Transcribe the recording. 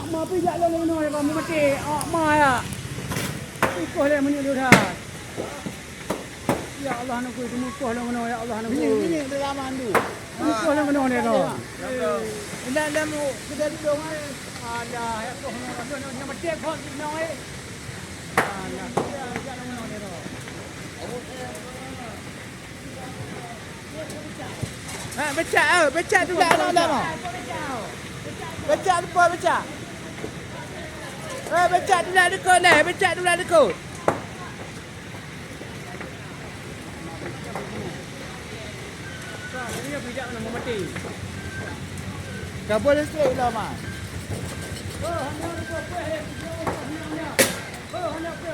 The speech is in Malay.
mau pijak lo ngono ya kamu mati. Ma ya. Ikuh le menyu dah. Ya Allah nak ku mukuh lo ngono ya Allah nak ku. Ini dalam mandu. Mukuh lo ngono ne ko. Ina dalam kita dong. Ada ya ko ngono mati phon ti noi. Ana ya lo ngono ne ko. Becak tu dah nak dah. Becak lupa becak. Becak tu dah dekut dah. Becak tu dah dekut. Dia pijak nak mati. Tak boleh straight lah mas. Oh, hanya ko pe. Oh, hanya pe.